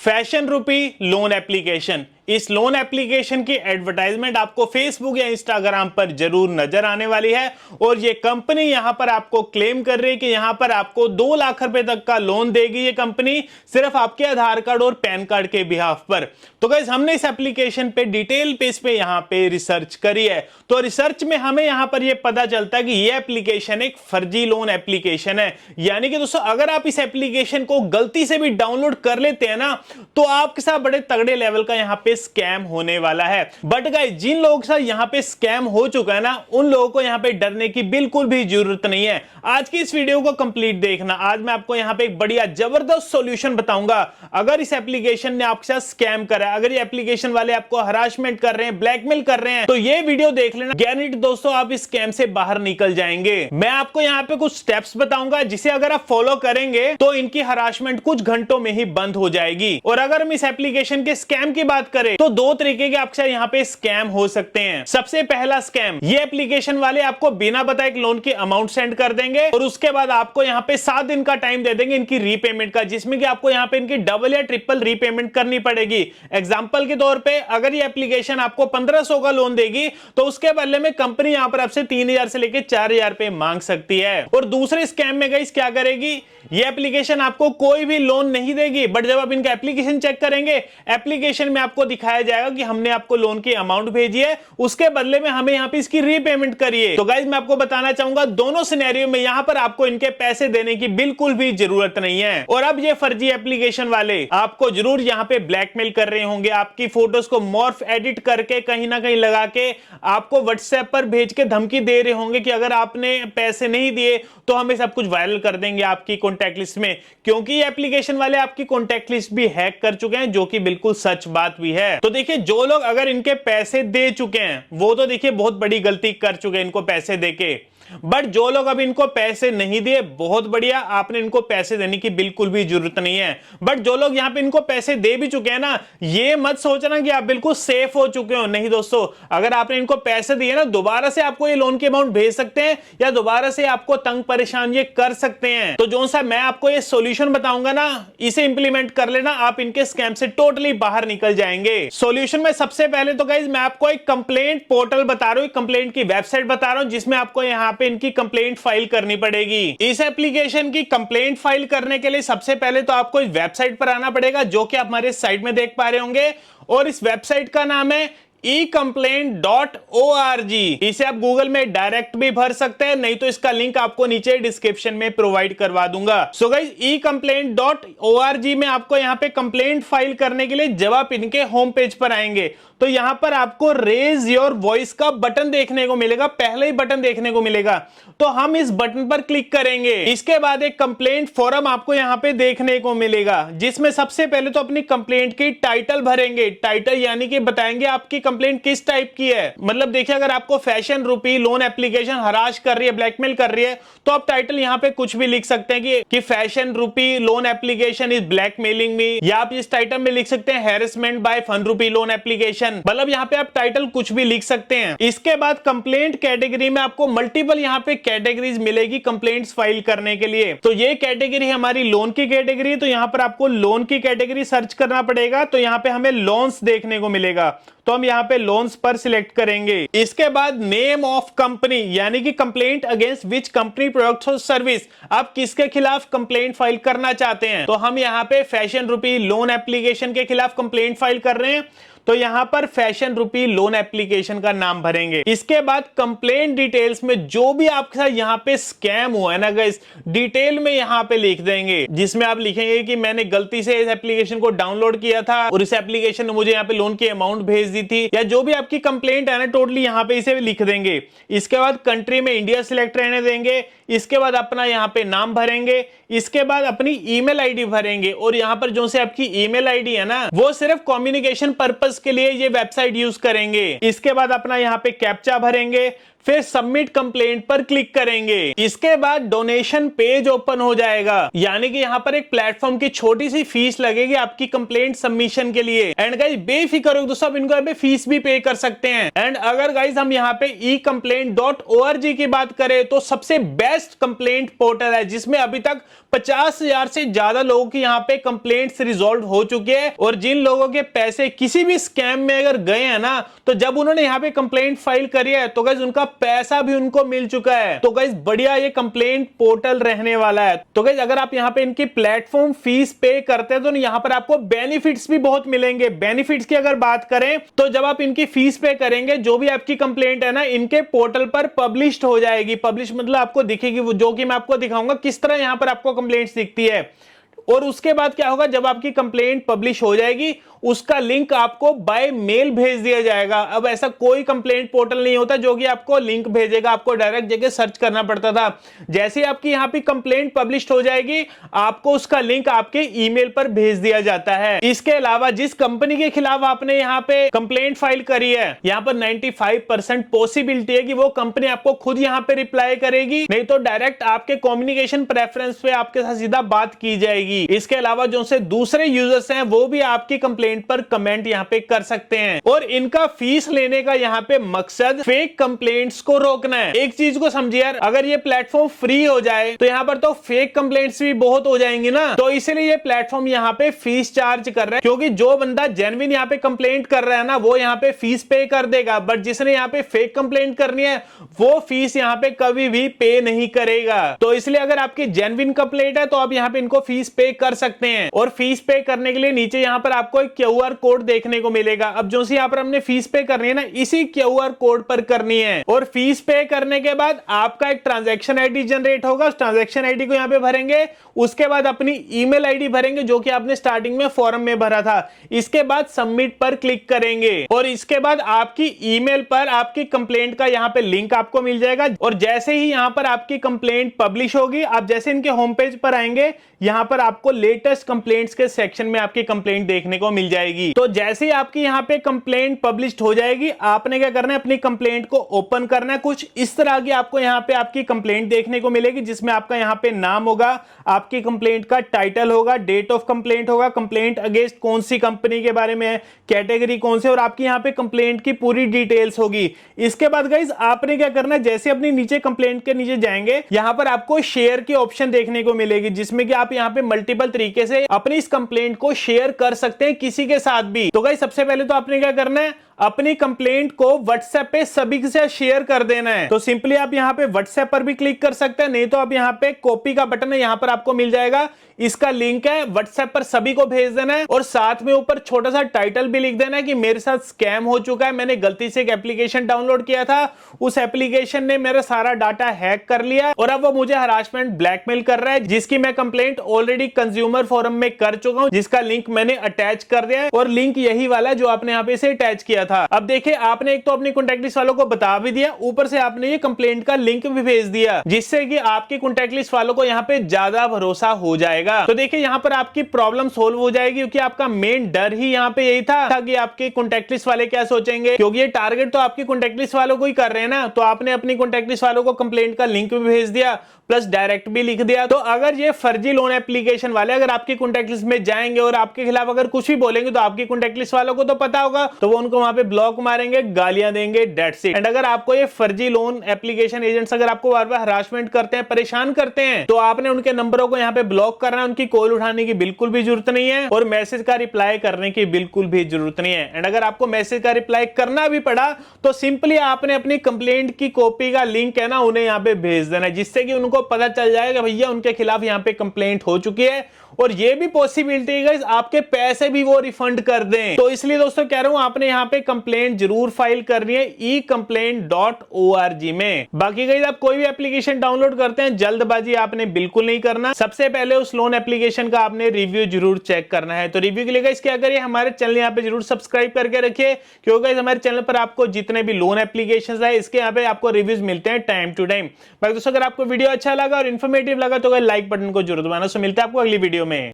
Fashion रूपी loan application. इस loan application की एडवर्टाइजमेंट आपको फेसबुक या इंस्टाग्राम पर जरूर नजर आने वाली है और ये कंपनी यहां पर आपको क्लेम कर रही है कि यहां पर आपको 2 लाख रुपए तक का लोन देगी ये कंपनी, सिर्फ आपके आधार कार्ड और पैन कार्ड के बिहाफ पर। तो गाइस हमने इस एप्लीकेशन पे डिटेल पेज पे यहां पे रिसर्च करी है। तो रिसर्च में हमें यहां पर यह पता चलता है कि यह एप्लीकेशन एक फर्जी लोन एप्लीकेशन है। यानी कि दोस्तों अगर आप इस एप्लीकेशन को गलती से भी डाउनलोड कर लेते हैं ना, तो आपके साथ बड़े तगड़े लेवल का यहां पे स्कैम होने वाला है। बट गाइस जिन लोगों के साथ यहां पे स्कैम हो चुका है ना, उन लोगों को यहां पे डरने की बिल्कुल भी जरूरत नहीं है। आज की इस वीडियो को कंप्लीट देखना। आज मैं आपको यहां पे एक बढ़िया जबरदस्त सॉल्यूशन बताऊंगा। अगर इस एप्लीकेशन ने आपके साथ स्कैम करा है, अगर ये एप्लीकेशन वाले आपको हरासमेंट कर रहे हैं, ब्लैकमेल कर रहे हैं, तो ये वीडियो देख लेना। गारंटी दोस्तों आप इस स्कैम से बाहर निकल जाएंगे। मैं आपको यहां पे कुछ स्टेप्स बताऊंगा जिसे अगर आप फॉलो करेंगे तो इनकी हरासमेंट कुछ घंटों में ही बंद हो जाएगी। और अगर हम इस एप्लीकेशन के स्कैम की बात करें तो 2 तरीके के आपके साथ यहां पे स्कैम हो सकते हैं। सबसे पहला स्कैम, ये एप्लीकेशन वाले आपको बिना बताए एक लोन की अमाउंट सेंड कर देंगे और उसके बाद आपको यहां पे 7 दिन का टाइम दे देंगे इनकी रीपेमेंट का, जिसमें कि आपको यहां पे इनकी डबल या ट्रिपल रीपेमेंट करनी पड़ेगी। एग्जांपल के तौर पे अगर ये एप्लीकेशन आपको 1500 का लोन देगी तो उसके बदले में कंपनी यहां पर आपसे 3000 से लेकर 4000 रुपए मांग सकती है। और दूसरे स्कैम में गाइस क्या करेगी, ये एप्लीकेशन आपको कोई भी लोन नहीं देगी, बट जब आप इनका एप्लीकेशन चेक करेंगे, एप्लीकेशन में आपको दिखाया जाएगा कि हमने आपको लोन की अमाउंट भेजी है, उसके बदले में हमें यहां पे इसकी रीपेमेंट करिए। तो गाइस मैं आपको बताना चाहूंगा दोनों सिनेरियो में यहां पर आपको इनके पैसे देने की बिल्कुल भी जरूरत नहीं है। और अब ये फर्जी एप्लीकेशन वाले आपको जरूर यहां पे ब्लैकमेल कर रहे होंगे, आपकी फोटोज को मॉर्फ एडिट करके कहीं ना कहीं लगा के आपको व्हाट्सएप पर भेज के धमकी दे रहे होंगे कि अगर आपने पैसे नहीं दिए तो हमें सब कुछ वायरल कर देंगे आपकी कॉन्टैक्ट लिस्ट में। क्योंकि ये एप्लीकेशन वाले आपकी कॉन्टैक्ट लिस्ट भी हैक कर चुके हैं, जो कि बिल्कुल सच बात भी है। तो देखिए जो लोग अगर इनके पैसे दे चुके हैं वो तो देखिए बहुत बड़ी गलती कर चुके हैं इनको पैसे देके। बट जो लोग अब इनको पैसे नहीं दिए, बहुत बढ़िया, आपने इनको पैसे देने की बिल्कुल भी जरूरत नहीं है। बट जो लोग यहां पे इनको पैसे दे भी चुके हैं ना, ये मत सोचना कि आप बिल्कुल सेफ हो चुके हो। नहीं दोस्तों, अगर आपने इनको पैसे दिए ना, दोबारा से आपको ये लोन की अमाउंट भेज सकते हैं या दोबारा से आपको तंग परेशान ये कर सकते हैं। तो जो सा मैं आपको ये सोल्यूशन बताऊंगा ना, इसे इंप्लीमेंट कर लेना, आप इनके स्कैम से टोटली बाहर निकल जाएंगे। सोल्यूशन में सबसे पहले तो गाइस मैं आपको एक कंप्लेंट पोर्टल बता रहा हूं, कंप्लेंट की वेबसाइट बता रहा हूं, जिसमें आपको यहां पे इनकी कंप्लेंट फाइल करनी पड़ेगी। इस एप्लीकेशन की कंप्लेंट फाइल करने के लिए सबसे पहले तो आपको इस वेबसाइट पर आना पड़ेगा, जो कि आप हमारे साइट में देख पा रहे होंगे। और इस वेबसाइट का नाम है ecomplaint.org। इसे आप गूगल में डायरेक्ट भी भर सकते हैं, नहीं तो इसका लिंक आपको नीचे डिस्क्रिप्शन में प्रोवाइड करवा दूंगा। सो गाइस ecomplaint.org में आपको यहां पे कंप्लेंट फाइल करने के लिए जब आप इनके होम पेज पर आएंगे तो यहां पर आपको रेज योर वॉइस का बटन देखने को मिलेगा, पहले ही बटन देखने को मिलेगा। तो हम इस बटन पर क्लिक करेंगे। इसके बाद एक कंप्लेंट फॉर्म आपको यहां पे देखने को मिलेगा, जिसमें सबसे पहले तो अपनी कंप्लेंट की टाइटल भरेंगे। टाइटल यानी कि बताएंगे आपकी कंप्लेंट किस टाइप की है। मतलब देखिए अगर आपको फैशन रूपी लोन एप्लीकेशन हरास कर रही है, ब्लैकमेल कर रही है, तो आप टाइटल यहां पे कुछ भी लिख सकते हैं कि फैशन रूपी लोन एप्लीकेशन इज ब्लैकमेलिंग मी, या आप इस टाइटल में लिख सकते हैं हैरेसमेंट बाय फन रूपी लोन एप्लीकेशन। मतलब यहां पे आप टाइटल कुछ भी लिख सकते हैं। इसके बाद कंप्लेंट कैटेगरी में आपको मल्टीपल यहां पे कैटेगरीज मिलेगी कंप्लेंट्स फाइल करने के लिए। तो ये कैटेगरी हमारी लोन की कैटेगरी, तो यहां पर आपको लोन की कैटेगरी सर्च करना पड़ेगा। तो यहां पे हमें लोन्स देखने को मिलेगा, तो हम यहां पे लोन्स पर सिलेक्ट करेंगे। इसके बाद नेम ऑफ कंपनी, यानी कि complaint against which company products और सर्विस, आप किसके खिलाफ कंप्लेंट फाइल करना चाहते हैं। तो हम यहां पे फैशन रूपी लोन एप्लीकेशन के खिलाफ कंप्लेंट फाइल कर रहे हैं, तो यहां पर फैशन रूपी लोन एप्लीकेशन का नाम भरेंगे। इसके बाद कंप्लेंट डिटेल्स में जो भी आपके साथ यहां पे स्कैम हुआ है ना गाइस, डिटेल में यहां पे लिख देंगे, जिसमें आप लिखेंगे कि मैंने गलती से इस एप्लीकेशन को डाउनलोड किया था और इस एप्लीकेशन ने मुझे यहां पे लोन की अमाउंट भेज दी थी, या जो भी आपकी कंप्लेंट है ना टोटली यहां पे इसे लिख देंगे। इसके बाद कंट्री में इंडिया सिलेक्ट रहने देंगे। इसके बाद अपना यहां पे नाम भरेंगे। इसके बाद अपनी ईमेल आईडी भरेंगे, और यहां पर जो से आपकी ईमेल आईडी है ना, वो सिर्फ कम्युनिकेशन पर्पस के लिए ये वेबसाइट यूज करेंगे। इसके बाद अपना यहां पे कैप्चा भरेंगे, फिर सबमिट कंप्लेंट पर क्लिक करेंगे। इसके बाद डोनेशन पेज ओपन हो जाएगा, यानी कि यहाँ पर एक प्लेटफॉर्म की छोटी सी फीस लगेगी आपकी कंप्लेंट सबमिशन के लिए। एंड गाइस बेफिक्र हो दोस्तों, आप इनको यहाँ पे फीस भी पे कर सकते हैं। एंड अगर गाइस हम यहाँ पे ecomplaint.org की बात करें तो सबसे बेस्ट कंप्लेंट पोर्टल है, जिसमें अभी तक 50,000 से ज्यादा लोगों की यहाँ पे कंप्लेंट्स रिजॉल्व हो चुकी है। और जिन लोगों के पैसे किसी भी स्कैम में अगर गए हैं ना, तो जब उन्होंने यहाँ पे कंप्लेंट फाइल करी है तो गाइस उनका पैसा भी उनको मिल चुका है। तो गाइस बढ़िया ये कंप्लेंट पोर्टल रहने वाला है। तो गाइस अगर आप यहाँ पे इनकी प्लेटफॉर्म फीस पे करते हैं तो यहाँ पर आपको बेनिफिट्स भी बहुत मिलेंगे। बेनिफिट्स की अगर बात करें तो जब आप इनकी फीस पे करेंगे, जो भी आपकी कंप्लेंट है ना, इनके पोर्टल पर पब्लिश्ड हो जाएगी। पब्लिश मतलब आपको दिखेगी, वो जो कि मैं आपको दिखाऊंगा किस तरह यहाँ पर आपको कंप्लेंट्स दिखती है। और उसके बाद क्या होगा, जब आपकी कंप्लेंट पब्लिश हो जाएगी उसका लिंक आपको बाय मेल भेज दिया जाएगा। अब ऐसा कोई कंप्लेंट पोर्टल नहीं होता जो कि आपको लिंक भेजेगा, आपको डायरेक्ट जगह सर्च करना पड़ता था। जैसे ही आपकी यहाँ पे कंप्लेंट पब्लिश हो जाएगी, आपको उसका लिंक आपके ईमेल पर भेज दिया जाता है। इसके अलावा जिस कंपनी के खिलाफ आपने यहाँ पे कंप्लेंट फाइल करी है, यहाँ पर 95% पॉसिबिलिटी है कि वो कंपनी आपको खुद यहाँ पे रिप्लाई करेगी, नहीं तो डायरेक्ट आपके कम्युनिकेशन प्रेफरेंस पे आपके साथ सीधा बात की जाएगी। इसके अलावा जो से दूसरे यूजर्स हैं वो भी आपकी कंप्लेंट पर कमेंट यहां पे कर सकते हैं। और इनका फीस लेने का यहां पे मकसद फेक कंप्लेंट्स को रोकना है। एक चीज को समझिए यार, अगर ये प्लेटफॉर्म फ्री हो जाए तो यहां पर तो फेक कंप्लेंट्स भी बहुत हो जाएंगी ना। तो इसलिए ये प्लेटफॉर्म यहां पे फीस चार्ज कर रहा है, क्योंकि जो बंदा जेन्युइन यहां पे कंप्लेंट कर रहा है ना, वो यहां पे फीस पे कर देगा। बट जिसने यहां पे फेक कंप्लेंट करनी है वो फीस यहां पे कभी भी पे नहीं करेगा। तो इसलिए अगर आपकी जेन्युइन कंप्लेंट है तो आप यहां पे इनको फीस पे कर सकते हैं। और फीस पे करने के लिए नीचे यहां पर आपको एक QR कोड देखने को मिलेगा। अब जो सी यहाँ पर हमने फीस पे करनी है ना, इसी QR कोड पर करनी है। और फीस पे करने के बाद आपका एक ट्रांजैक्शन आईडी जनरेट होगा। उस ट्रांजैक्शन आईडी को यहाँ पे भरेंगे, उसके बाद अपनी ईमेल आईडी भरेंगे जो कि आपने स्टार्टिंग में फॉर्म में भरा था। इसके बाद सबमिट पर क्लिक करेंगे और इसके बाद आपकी ईमेल पर आपकी कंप्लेंट का यहाँ पे लिंक आपको मिल जाएगा। और जैसे ही यहाँ पर आपकी कंप्लेंट पब्लिश होगी, आप जैसे इनके होम पेज पर आएंगे, यहाँ पर आपको लेटेस्ट कंप्लेंट्स के सेक्शन में आपकी कंप्लेंट देखने को मिल जाएगी। तो जैसे ही आपकी यहाँ पे कंप्लेंट पब्लिश हो जाएगी, आपने क्या करना है, अपनी कंप्लेंट को ओपन करना है। कुछ इस तरह की आपको यहाँ पे आपकी कंप्लेंट देखने को मिलेगी, जिसमें आपका यहाँ पे नाम होगा, आपकी कंप्लेंट का टाइटल होगा, डेट ऑफ कंप्लेंट होगा, कंप्लेंट अगेंस्ट कौन सी कंपनी के बारे में है, कैटेगरी कौन सी, और आपकी यहाँ पे कंप्लेंट की पूरी डिटेल्स होगी। इसके बाद गाइस आपने क्या करना है, जैसे अपनी नीचे कंप्लेंट के नीचे जाएंगे, यहाँ पर आपको शेयर की ऑप्शन देखने को मिलेगी, जिसमें कि आप यहाँ पे मल्टीपल तरीके से अपनी इस कंप्लेंट को शेयर कर सकते हैं किसी के साथ भी। तो गाइस सबसे पहले तो आपने क्या करना है, अपनी कंप्लेंट को व्हाट्सएप पे सभी के साथ शेयर कर देना है। तो सिंपली आप यहाँ पे व्हाट्सएप पर भी क्लिक कर सकते हैं, नहीं तो आप यहाँ पे कॉपी का बटन है, यहाँ पर आपको मिल जाएगा, इसका लिंक है, व्हाट्सएप पर सभी को भेज देना है। और साथ में ऊपर छोटा सा टाइटल भी लिख देना है कि मेरे साथ स्कैम हो चुका है, मैंने गलती से एक एप्लीकेशन डाउनलोड किया था, उस एप्लीकेशन ने मेरा सारा डाटा हैक कर लिया और अब वो मुझे हरासमेंट ब्लैकमेल कर रहा है, जिसकी मैं कंप्लेंट ऑलरेडी कंज्यूमर फोरम में कर चुका हूं, जिसका लिंक मैंने अटैच कर दिया है। और लिंक यही वाला है जो आपने यहाँ पे से अटैच किया था। अब देखिए, आपने एक तो अपनी कॉन्टैक्ट लिस्ट वालों को बता भी दिया, ऊपर से आपने ये कंप्लेंट का लिंक भी भेज दिया, जिससे कि आपकी कॉन्टैक्ट लिस्ट वालों को यहाँ पे ज्यादा भरोसा हो जाएगा। तो देखिए यहाँ पर आपकी प्रॉब्लम सोल्व हो जाएगी, क्योंकि आपका मेन डर ही यहाँ पे यही था कि आपके कॉन्टैक्ट लिस्ट वाले क्या सोचेंगे, क्योंकि ये टारगेट तो आपकी कॉन्टैक्ट लिस्ट वालों को ही कर रहे हैं ना। तो आपने अपनी कॉन्टैक्ट लिस्ट वालों को कंप्लेंट का लिंक भी भेज दिया, प्लस डायरेक्ट भी लिख दिया। तो अगर ये फर्जी लोन एप्लीकेशन वाले अगर आपकी कॉन्टैक्ट लिस्ट में जाएंगे और आपके खिलाफ अगर कुछ भी बोलेंगे, तो आपकी कॉन्टैक्ट लिस्ट वालों को तो पता होगा, तो वो उनको वहां पे ब्लॉक मारेंगे, गालियां देंगे, दैट्स इट। एंड अगर आपको ये फर्जी लोन एप्लीकेशन एजेंट्स अगर आपको बार बार हरासमेंट करते हैं, परेशान करते हैं, तो आपने उनके नंबरों को यहाँ पे ब्लॉक करना है, उनकी कॉल उठाने की बिल्कुल भी जरूरत नहीं है और मैसेज का रिप्लाई करने की बिल्कुल भी जरूरत नहीं है। एंड अगर आपको मैसेज का रिप्लाई करना भी पड़ा तो सिंपली आपने अपनी कंप्लेंट की कॉपी का लिंक है ना, उन्हें यहाँ पे भेज देना है, जिससे कि उनको पता चल जाएगा भैया उनके खिलाफ यहाँ पे कंप्लेंट हो चुकी है। और ये भी पॉसिबिलिटी है आपके पैसे भी वो रिफंड कर दें। तो इसलिए दोस्तों कह रहा हूं, आपने यहाँ पे कंप्लेंट जरूर फाइल करनी है ecomplaint.org में। बाकी गाइस आप कोई भी एप्लीकेशन डाउनलोड करते हैं, जल्दबाजी आपने बिल्कुल नहीं करना, सबसे पहले उस लोन एप्लीकेशन का आपने रिव्यू जरूर चेक करना है। तो रिव्यू के लिए गाइस क्या करिए, हमारे चैनल यहाँ पे जरूर सब्सक्राइब करके रखिए, क्योंकि गाइस हमारे चैनल पर आपको जितने भी लोन एप्लीकेशन है, इसके यहाँ पे आपको रिव्यूज मिलते हैं टाइम टू टाइम। बाकी दोस्तों अगर आपको वीडियो अच्छा लगा और इन्फॉर्मेटिव लगा तो लाइक बटन को जरूर दबाना। सो मिलते हैं आपको अगली वीडियो में।